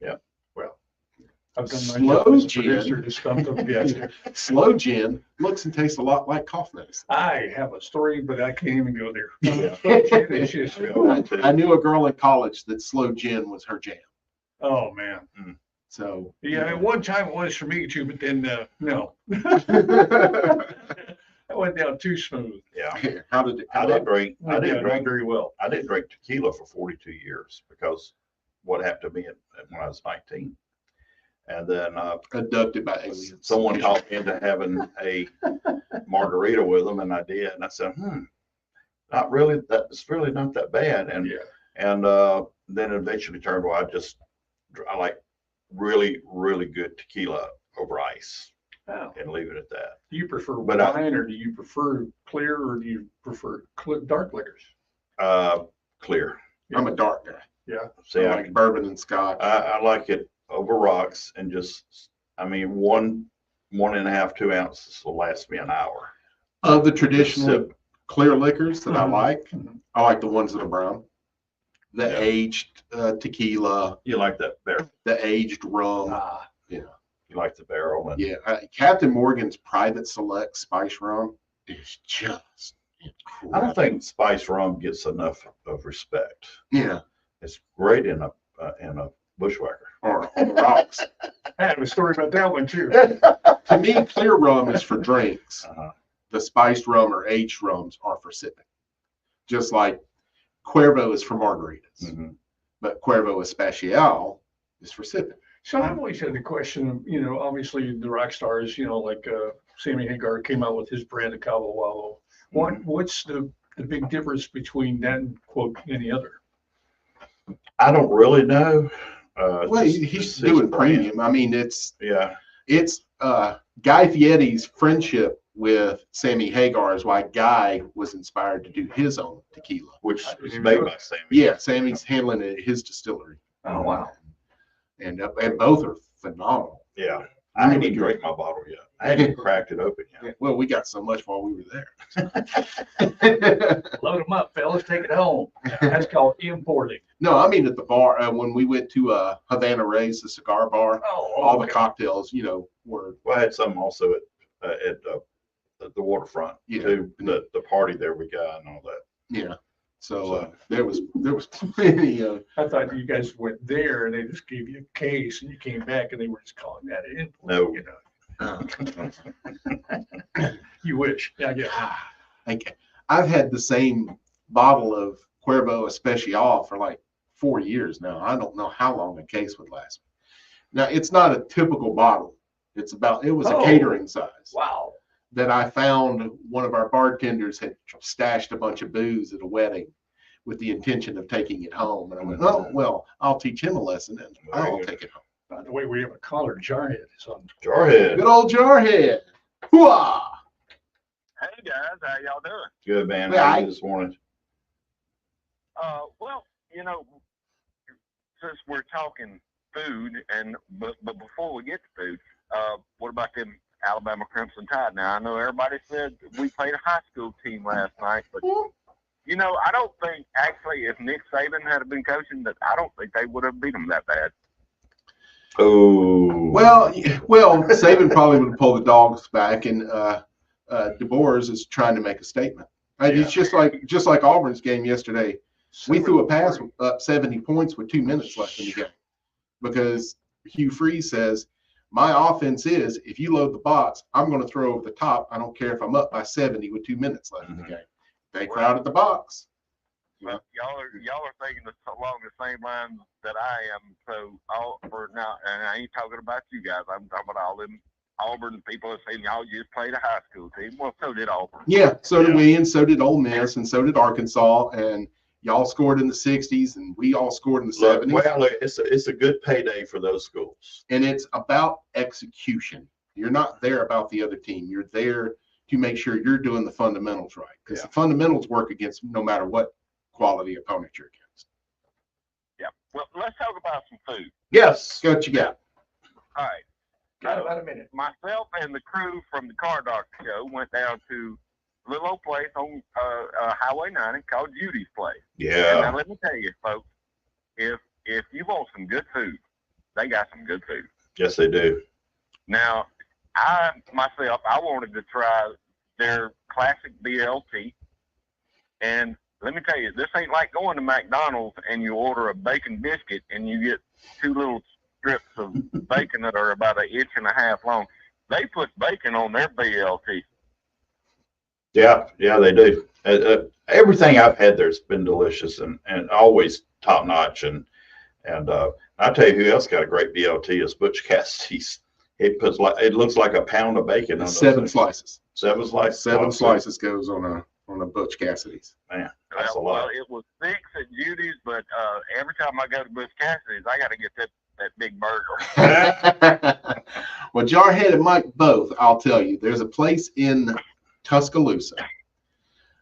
Yeah. Well, I've done my Slow job as a gin. producer to stump up guests. Slow gin looks and tastes a lot like cough medicine. I have a story, but I can't even go there. It's just- I knew a girl in college that slow gin was her jam. oh, man. So Yeah, at one time it was for me too, but then, no. I went down too smooth. Yeah. How did it I come didn't up? drink. I Yeah, didn't not drink. very well. I didn't drink tequila for 42 years because what happened to me when I was 19, and then Abducted by aliens. someone talked me into having a margarita with them, and I did, and I said, not really. That's really not that bad, and then eventually turned. Well, I like really, really good tequila over ice, Oh. and leave it at that. Do you prefer But I- wine, or do you prefer clear, or do you prefer dark liquors? Clear. I'm a dark guy. Yeah. See, I like bourbon and scotch. I like it over rocks and just, I mean, 1.5, 2 ounces will last me an hour. Of the traditional Sip. clear liquors that Mhm. I like the ones that are brown. The Yeah. aged tequila, You like that barrel? the aged rum. You like the barrel? And Yeah, Captain Morgan's Private Select Spice Rum is just incredible. I don't think spice rum gets enough of respect. Yeah, It's great in a bushwhacker. or on the rocks. I have a story about that one too. To me, clear rum is for drinks. Uh-huh. The spiced rum or aged rums are for sipping. Just like Cuervo is for margaritas, Mhm. but Cuervo Especial is for sipping. So I've always had the question, obviously the rock stars, like Sammy Hagar came out with his brand of Cabo Wabo. What's the big difference between that and quote any other? I don't really know. Well, he's just his doing brand. premium. I mean, it's Yeah. Guy Fieri's friendship with Sammy Hagar is why Guy was inspired to do his own tequila. Which is made by Sammy. Yeah, Sammy's handling it at his distillery. Oh, wow. And both are phenomenal. Yeah. I didn't even drink my bottle yet. I hadn't even cracked it open yet. Well, we got so much while we were there. Load them up, fellas, take it home. That's called importing. No, I mean at the bar when we went to Havana Ray's, the cigar bar. Oh, All the okay. cocktails, were Well, I had some also at the waterfront Yeah. too. The party there we got and all that. yeah. So there was plenty of. I thought you guys went there and they just gave you a case and you came back and they were just calling that an import. No. You wish. Yeah, yeah. Okay. I've had the same bottle of Cuervo Especial for like 4 years now. I don't know how long a case would last me. Now it's not a typical bottle. It was a catering size. Wow. That I found one of our bartenders had stashed a bunch of booze at a wedding with the intention of taking it home. And I went, oh, well, I'll teach him a lesson and I'll take it home. By the way, we have a caller, Jarhead. Is on. Jarhead. Good old Jarhead. Hooah! Hey guys, how y'all doing? Good, man. Yeah, How are you this morning? Well, since we're talking food, but before we get to food, what about them Alabama Crimson Tide? Now I know everybody said we played a high school team last night, but I don't think actually if Nick Saban had been coaching, that I don't think they would have beat them that bad. Oh. Well, Saban probably would have pulled the dogs back, and DeBoers is trying to make a statement. Right? Yeah. It's just like Auburn's game yesterday. We threw a pass up 70 points with 2 minutes left in the game because Hugh Freeze says, my offense is if you load the box, I'm going to throw over the top. I don't care if I'm up by 70 with 2 minutes left in the game. They crowded the box. Well, y'all are thinking along the same lines that I am. So for now, and I ain't talking about you guys. I'm talking about all them Auburn people are saying y'all just played a high school team. Well, so did Auburn. Yeah, so did we, and so did Ole Miss, and so did Arkansas, and y'all scored in the 60s, and we all scored in the 70s. Well, it's a good payday for those schools. And it's about execution. You're not there about the other team. You're there to make sure you're doing the fundamentals right, because the fundamentals work against no matter what quality opponent you're against. Yeah. Well, let's talk about some food. Yes. What you got? All right. Got about a minute. Myself and the crew from the Car Doctor Show went down to a little old place on Highway 90 called Judy's Place. Yeah. Now let me tell you, folks, if you want some good food, they got some good food. Yes, they do. Now, I wanted to try their classic BLT, and let me tell you, this ain't like going to McDonald's and you order a bacon biscuit and you get 2 little strips of bacon that are about 1.5 inches long. They put bacon on their BLT. Yeah, they do. Everything I've had there's been delicious and always top notch. And I tell you who else got a great BLT is Butch Cassidy's. It looks like a pound of bacon. On 7 slices. 7 slices. 7 slices goes on a Butch Cassidy's. Man, that's a lot. Well, it was 6 at Judy's, but every time I go to Butch Cassidy's, I got to get that big burger. Well, Jarhead and Mike both, I'll tell you, there's a place in Tuscaloosa.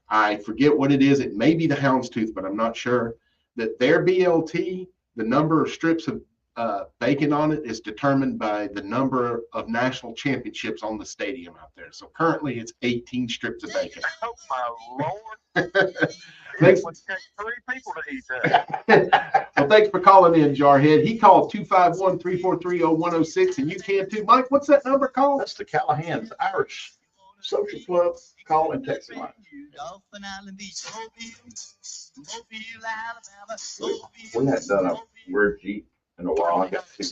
I forget what it is. It may be the Houndstooth, but I'm not sure. that their BLT, the number of strips of bacon on it is determined by the number of national championships on the stadium out there. So currently it's 18 strips of bacon. Oh my Lord. Thanks. It would take 3 people to eat that. Well, thanks for calling in, Jarhead. He called 251-343-0106, and you can too. Mike, what's that number called? That's the Callahan's Irish Social Club call and text line. We hadn't done a word Jeep in a while. I got 2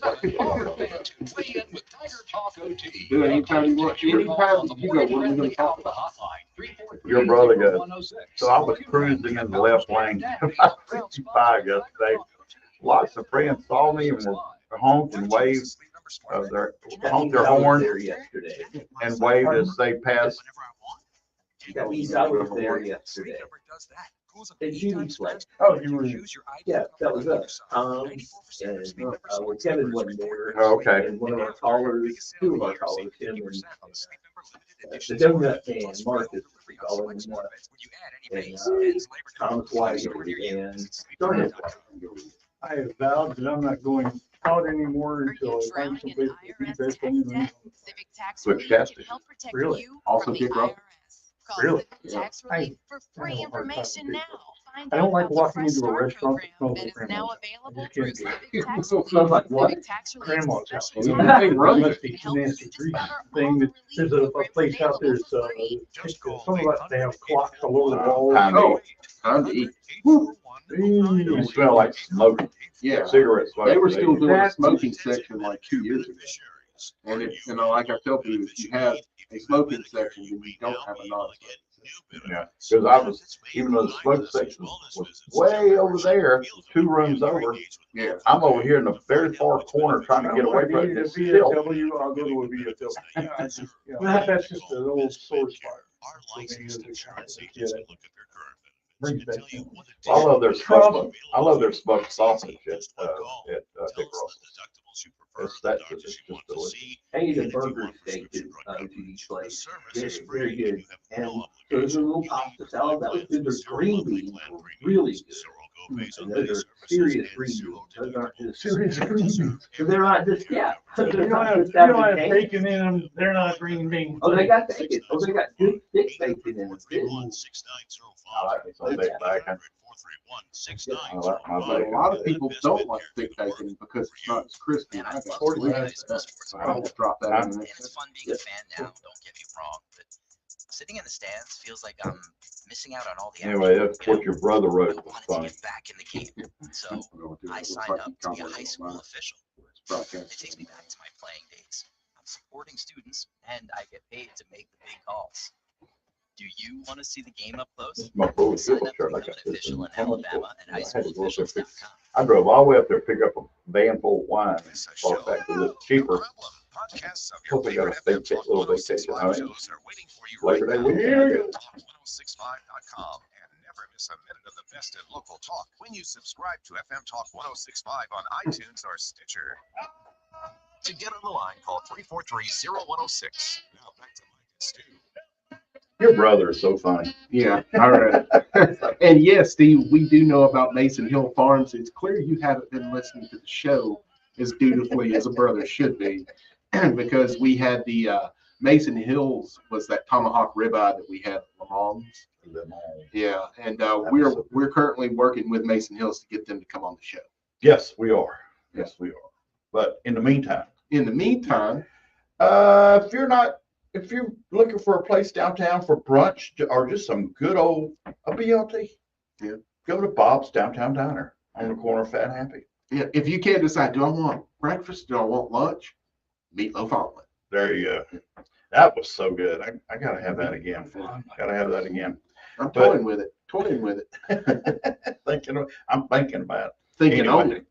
Do it anytime you want. Anytime you go, what are we going to talk about? Your brother goes. So I was cruising in the left lane about 65 yesterday. Lots of friends saw me and were honked and waved honked their horn and waved as they passed. That means I was there yesterday. At Judy's place. Oh, you were. Yeah, that was us. And when Kevin wasn't there. Oh, okay. And one of our callers, 2 of our callers, him and the donut man, Marcus, calling him one. And Thomas White and Jordan. I have vowed that I'm not going out anymore until I find somebody to be best on the Switch casting. Really? Also, Dick Russell. Really? Yeah. I don't like walking into a restaurant that smells like grandma's. I just can't do it. Smells like what? Grandma's house. Hey, Russ. Must be some nasty grease thing that, there's a place out there, it's, some of us, they have clocks all over the walls. Time to Oh, eat. time to eat. You smell like smoke. Yeah. Cigarette smoke. They were still doing a smoking section like 2 years ago. And it's, like I tell people, if you have a smoking section, then you don't have a non-smoking. Yeah, because I was, even though the smoke section was way over there, 2 rooms over, Yeah. I'm over here in the very far corner trying to get away from it. It's still. VFW, I'll go to a VFW. That's just an old sore spot. Brings back memories. I love their smoked. I love their smoked sausage at Dick Russell's. That's just delicious. I ate a burger steak at Judy's place. Very, very good. And so there's a little pasta salad that was good. Their green beans were really good. And those are serious green beans. Those aren't just Serious green beans. So they're not just, yeah. You don't have bacon in them, they're not green beans. Oh, they got bacon. Oh, they got good thick bacon in them. I like me some thick bacon. I like my But a bacon. lot of people don't like thick bacon because it's not as crispy. I got 40 minutes. So I will drop that in there. It's fun being a fan now, don't get me wrong, but sitting in the stands feels like I'm missing out on all the Anyway, action. that's what your brother wrote was wanted to funny. get back in the game, so I signed up to be a high school official. It takes me back to my playing days. I'm supporting students, and I get paid to make the big calls. Do you want to see the game up close? My boy, Sign up to shirt, I become got an this official in in Alabama at highschoolofficials.com. I drove all the way up there to pick up a van full of wine and brought back to the cheaper. Hope they got a big little vacation. I mean, Labor Day weekend. FM1065.com and never miss a minute of the best in local talk when you subscribe to FM Talk 1065 on iTunes or Stitcher. To get on the line, call 343-0106. Now back to Mike and Stu. Your brother is so funny. Yeah, all right. And yes, Steve, we do know about Mason Hill Farms. It's clear you haven't been listening to the show as dutifully as a brother should be, because we had the Mason Hills was that tomahawk ribeye that we had at Le Mans. Yeah, and we're currently working with Mason Hills to get them to come on the show. Yes, we are. Yes, we are. But in the meantime, if you're looking for a place downtown for brunch or just some good old BLT, yeah, go to Bob's Downtown Diner on the corner of Fat and Happy. Yeah, if you can't decide, do I want breakfast? Do I want lunch? Meatloaf omelet. There you go. That was so good. I gotta have that again. Gotta have that again. I'm toying with it. I'm thinking about it. Thinking only.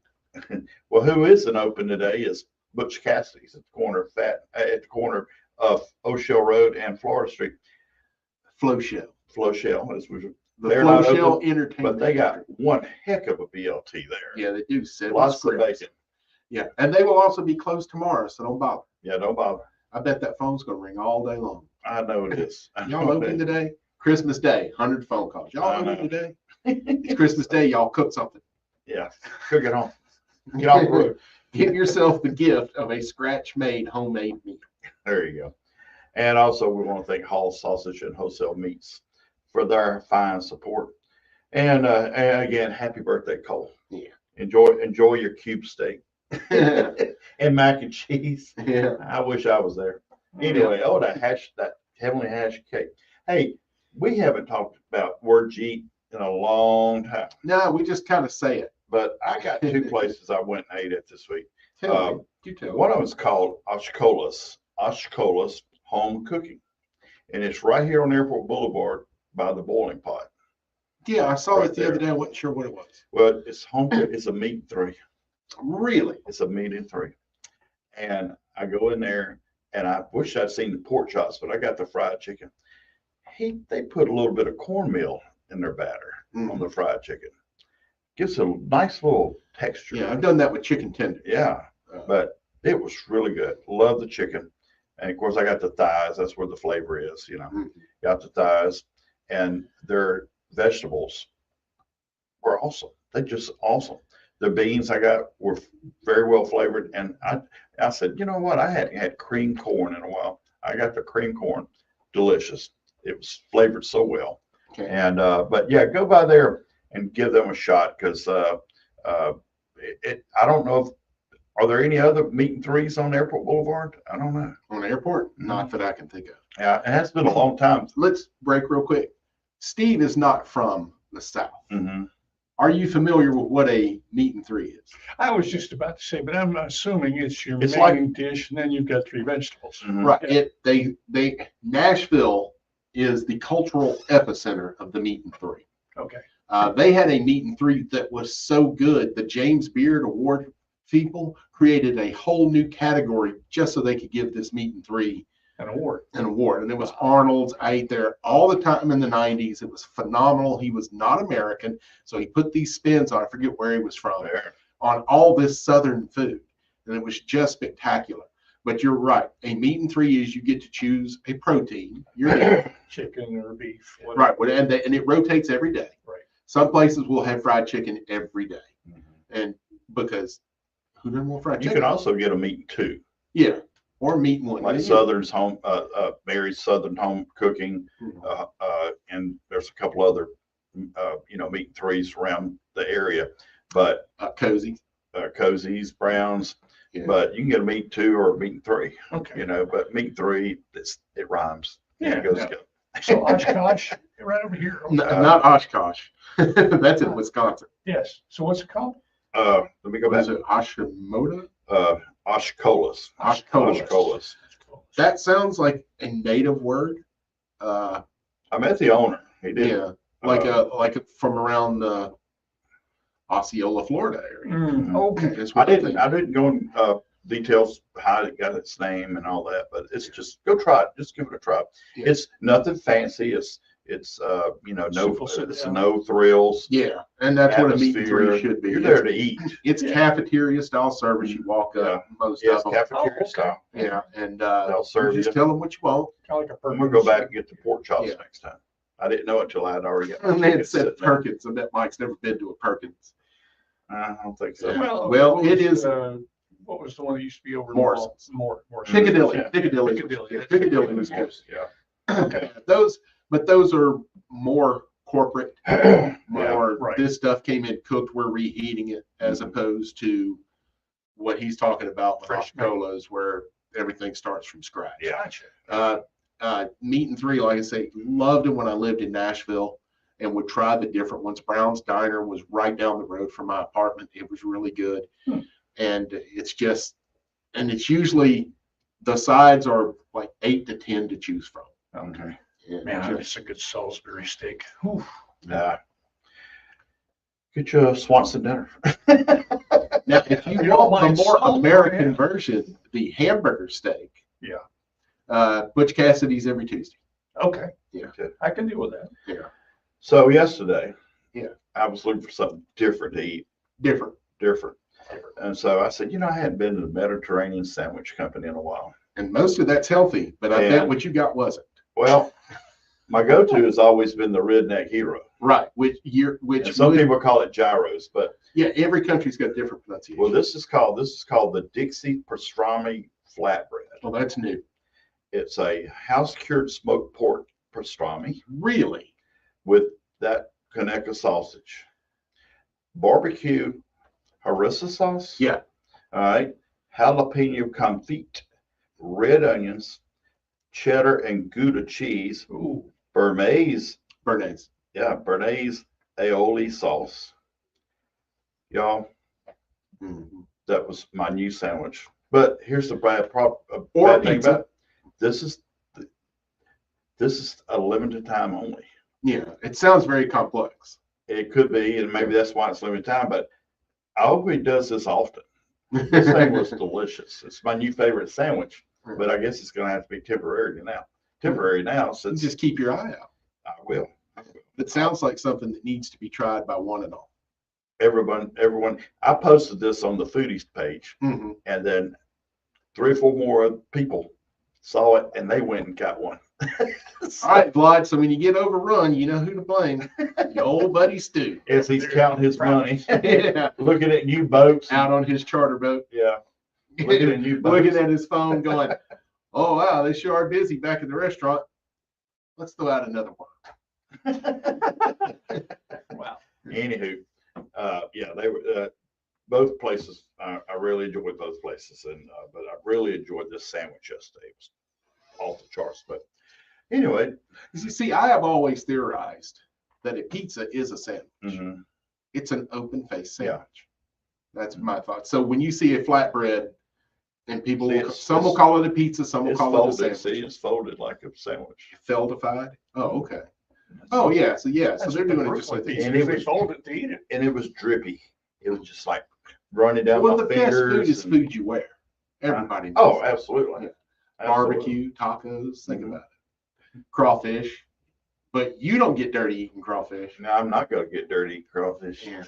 Well, who isn't open today is Butch Cassidy's at the corner of O'Shell Road and Florida Street. Flow Shell. As we The Flow Shell Entertainment. But they got one heck of a BLT there. Yeah, they do. Lots of bacon. Yeah, and they will also be closed tomorrow, so don't bother. Yeah, don't bother. I bet that phone's gonna ring all day long. I know it is. Y'all open today? Christmas Day, 100 phone calls. Y'all open today? It's Christmas Day. Y'all cook something. Yeah, cook it home. Get off the road. Give yourself the gift of a scratch-made homemade meal. There you go. And also, we want to thank Hall Sausage and Wholesale Meats for their fine support. And again, happy birthday, Cole. Yeah. Enjoy your cube steak and mac and cheese. Yeah. I wish I was there. Anyway, that heavenly hash cake. Hey, we haven't talked about Word Jeet in a long time. No, we just kind of say it. But I got two places I went and ate at this week. Tell me. You tell One me. of them is called Oshkola's Home Cooking. And it's right here on Airport Boulevard by the Boiling Pot. Yeah, I saw Right it the other there. day. I wasn't sure what it was. Well, it's it's a meat and three. Really? It's a meat and three. And I go in there and I wish I'd seen the pork chops, but I got the fried chicken. They put a little bit of cornmeal in their batter on the fried chicken. Gives a nice little texture. Yeah, I've done that with chicken tenders. Yeah, but it was really good. Love the chicken. And of course, I got the thighs. That's where the flavor is, you know. Got the thighs. And their vegetables were awesome. They're just awesome. The beans I got were very well flavored. And I said, you know what? I hadn't had cream corn in a while. I got the cream corn. Delicious. It was flavored so well. Okay. And, but yeah, go by there and give them a shot because I don't know if, are there any other meat and threes on Airport Boulevard? I don't know. On Airport? Not that I can think of. Yeah, it has been a long time. Let's break real quick. Steve is not from the South. Mm-hmm. Are you familiar with what a meat and three is? I was just about to say, but I'm assuming it's your It's main dish, and then you've got three vegetables. Right. Nashville is the cultural epicenter of the meat and three. Okay. They had a meat and three that was so good. The James Beard Award people created a whole new category just so they could give this meat and three An award. And it was Arnold's. I ate there all the time in the 90s. It was phenomenal. He was not American, so he put these spins on, I forget where he was from, on all this Southern food. And it was just spectacular. But you're right. A meat and three is you get to choose a protein. You're chicken or beef. Right. And it rotates every day. Right. Some places will have fried chicken every day. And because who doesn't want fried You chicken? can also get a meat and two. Yeah. Or meat and one. Like Southern's home, Mary's Southern Home Cooking, and there's a couple other, meat and threes around the area. But Cozy's, Brown's. Yeah. But you can get a meat two or a meat and three. Okay. But meat three, it rhymes. Yeah. It goes together. So Oshkosh, right over here. Not Oshkosh. That's in Wisconsin. Yes. So what's it called? Let me go back. Is it Hashimoto? Oshkola's. Oshkola's. That sounds like a native word. I met the owner. He did. Yeah, like from around the Osceola, Florida area. Okay. I didn't go in details how it got its name and all that, but it's just go try it. Just give it a try. Yeah. It's nothing fancy. It's no thrills. Yeah, and that's what a meat and three should be. You're there to eat. It's cafeteria style service. You walk up, most of them. Cafeteria style. Yeah, and they'll serve you. Just tell them what you want. Kind of like a I'm gonna go back and get the pork chops next time. I didn't know it till I had already got. And they had said Perkins. I bet Mike's never been to a Perkins. I don't think so. Yeah. Well, it is. What was the one that used to be over Morrison's? Piccadilly. Yeah. Piccadilly. Piccadilly was good. Yeah. Okay. Those are more corporate. This stuff came in cooked. We're reheating it as opposed to what he's talking about with Oshkola's, where everything starts from scratch. Yeah. Meat and three, like I say, loved it when I lived in Nashville and would try the different ones. Brown's Diner was right down the road from my apartment. It was really good. And it's usually the sides are like 8 to 10 to choose from. Okay. Yeah, Man, that's a good Salisbury steak. Yeah. Get you a Swanson dinner. Now, if you want the more American version, the hamburger steak. Yeah. Butch Cassidy's every Tuesday. Okay. Yeah. I can deal with that. Yeah. So yesterday, I was looking for something different to eat. Different. And so I said, I hadn't been to the Mediterranean Sandwich Company in a while. And most of that's healthy, but I bet what you got wasn't. Well, my go-to has always been the Redneck Hero. Right. Some people call it gyros, but Yeah, every country's got different pronunciation. Well, this is called the Dixie pastrami flatbread. Well, that's new. It's a house cured smoked pork pastrami Really? with that Conecuh sausage, barbecue harissa sauce. Yeah. All right, jalapeno confit, red onions, cheddar and Gouda cheese, Bernaise, Bernaise aioli sauce. Y'all, that was my new sandwich. But here's the bad thing about it. This is a limited time only. Yeah, it sounds very complex. It could be, and maybe that's why it's limited time. But I hope he does this often. This thing was delicious. It's my new favorite sandwich. But I guess it's going to have to be temporary now. Temporary now, since just keep your eye out. I will. It sounds like something that needs to be tried by one and all. Everyone. I posted this on the Foodies page, Mm-hmm. and then 3 or 4 more people saw it, and they went and got one. All right, Vlad. So when you get overrun, you know who to blame. Your old buddy Stu. As he's counting his money, Yeah. looking at new boats, Out on his charter boat. yeah, looking at new boats. Looking at his phone going, oh, wow, they sure are busy back in the restaurant. Let's throw out another one. Wow. Anywho, yeah, they were both places. I really enjoyed both places, and but I really enjoyed this sandwich yesterday. It was off the charts. But anyway, You see, I have always theorized that a pizza is a sandwich. mhm. It's an open face Yeah. sandwich. That's my thought. So when you see a flatbread, and people, See, some will call it a pizza, some will It's call it a folded. sandwich. See, it's folded like a sandwich. Feldified. Oh, okay. Oh, yeah. So yeah. So they're doing it just like And They fold it to eat it. And it was drippy. It was just like running down Well, my the best fingers. food is and- food you wear. Everybody knows. Oh, absolutely. Yeah. Absolutely. Barbecue, tacos. Think Mhm. about it. Crawfish. But you don't get dirty eating crawfish. No, I'm not gonna get dirty eating crawfish. Yeah.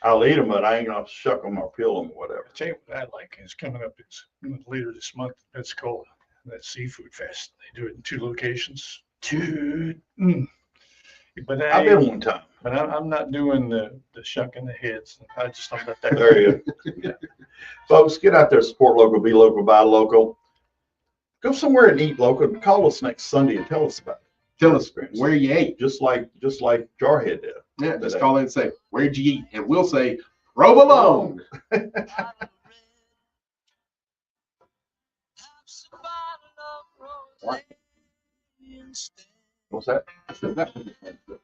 I'll eat them, but I ain't gonna shuck them or peel them or whatever. I tell you what I like is coming up. It's later this month. That's called that Seafood Fest. They do it in 2 locations. But I've been one time. But I'm not doing the shucking the heads. I just don't got that. There you go. Folks, get out there, support local, be local, buy local. Go somewhere and eat local. Call us next Sunday and tell us about it. Tell us where you ate. Just like Jarhead did. Yeah, just today. call in and say, where'd you eat? And we'll say, provolone. What's that? I said that.